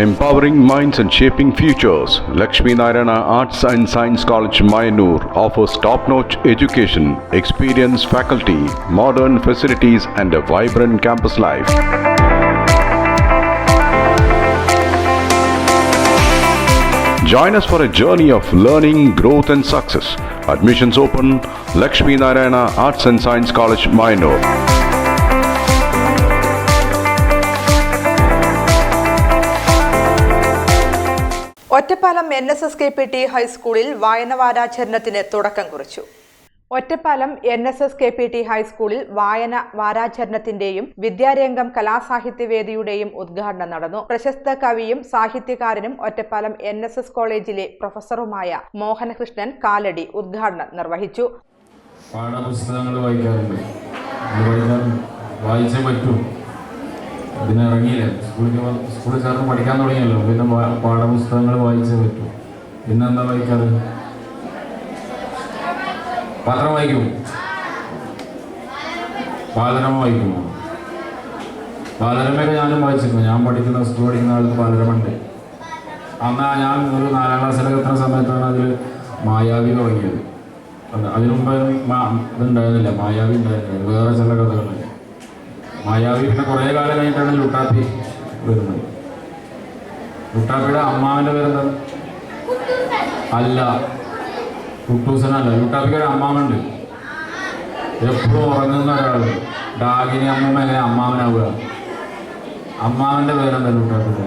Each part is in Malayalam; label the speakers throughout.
Speaker 1: Empowering minds and shaping futures, Lakshmi Narayana Arts and Science College, Mayanur offers top-notch education, experienced faculty, modern facilities and a vibrant campus life. Join us for a journey of learning, growth and success. Admissions open, Lakshmi Narayana Arts and Science College, Mayanur.
Speaker 2: Ottapalam NSSKPT ഹൈസ്കൂളിൽ വായന വാരാചരണത്തിന് തുടക്കം കുറിച്ചു. ഒറ്റപ്പാലം NSSKPT ഹൈസ്കൂളിൽ വായന വാരാചരണത്തിന്റെയും വിദ്യാരംഗം കലാസാഹിത്യവേദിയുടെയും ഉദ്ഘാടനം നടന്നു. പ്രശസ്ത കവിയും സാഹിത്യകാരനും ഒറ്റപ്പാലം NSS കോളേജിലെ പ്രൊഫസറുമായ മോഹനകൃഷ്ണൻ കാലടി ഉദ്ഘാടനം നിർവഹിച്ചു.
Speaker 3: പാഠപുസ്തകങ്ങൾ വായിച്ചേ പറ്റൂ. ഇതിനിറങ്ങിയില്ലേ, സ്കൂളിൽ ചേർന്ന് പഠിക്കാൻ തുടങ്ങിയല്ലോ, പിന്നെ പാഠപുസ്തകങ്ങൾ വായിച്ചേ പറ്റൂ. പിന്നെന്താ വായിക്കാറ്? പത്രം വായിക്കും, ബാലരമ വായിക്കുമോ? ബാലരമയൊക്കെ ഞാനും വായിച്ചിരുന്നു. ഞാൻ പഠിക്കുന്ന സ്കൂൾ പഠിക്കുന്ന കാലത്ത് ബാലരമുണ്ട്. അന്ന് ഞാൻ ഒരു 4ാം ക്ലാസ്സിലൊക്കെ എത്തുന്ന സമയത്താണ് അതിൽ മായാവി തുടങ്ങിയത്. അതിനു മുമ്പ് ഇതുണ്ടായിരുന്നില്ല, മായാവി ഉണ്ടായിരുന്നില്ല, വേറെ ചില കഥകളുണ്ട്. മായാവി പിന്നെ കുറേ കാലം കഴിഞ്ഞിട്ടാണ് ലുട്ടാപ്പി വരുന്നത്. ലുട്ടാപ്പിയുടെ അമ്മാവൻ്റെ പേരെന്താ? അല്ല, കുട്ടൂസനല്ല. ലുട്ടാപ്പിക്ക് ഒരു അമ്മാവനുണ്ട്, എപ്പോഴും ഉറങ്ങുന്ന ഒരാളുണ്ട്. ഡാഗിനി അമ്മമ്മ എങ്ങനെ അമ്മാവനാവുക? അമ്മാവൻ്റെ പേരെന്താ ലുട്ടാപ്പിയുടെ?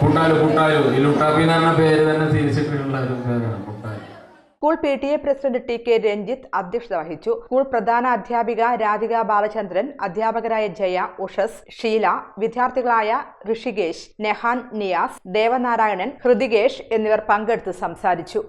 Speaker 3: കുട്ടാലു. ഈ ലുട്ടാപ്പി എന്ന് പറഞ്ഞ പേര് തന്നെ തിരിച്ചിട്ടുള്ള ഒരു പേരാണ് കുട്ടാലു.
Speaker 2: School PTA president TK Ranjith അധ്യക്ഷത വഹിച്ചു. സ്കൂൾ പ്രധാന അധ്യാപിക രാധിക ബാലചന്ദ്രൻ, അധ്യാപകരായ ജയ, ഉഷസ്, ഷീല, വിദ്യാർത്ഥികളായ ഋഷികേശ്, നെഹാൻ, നിയാസ്, ദേവനാരായണൻ, ഹൃതികേഷ് എന്നിവർ പങ്കെടുത്ത് സംസാരിച്ചു.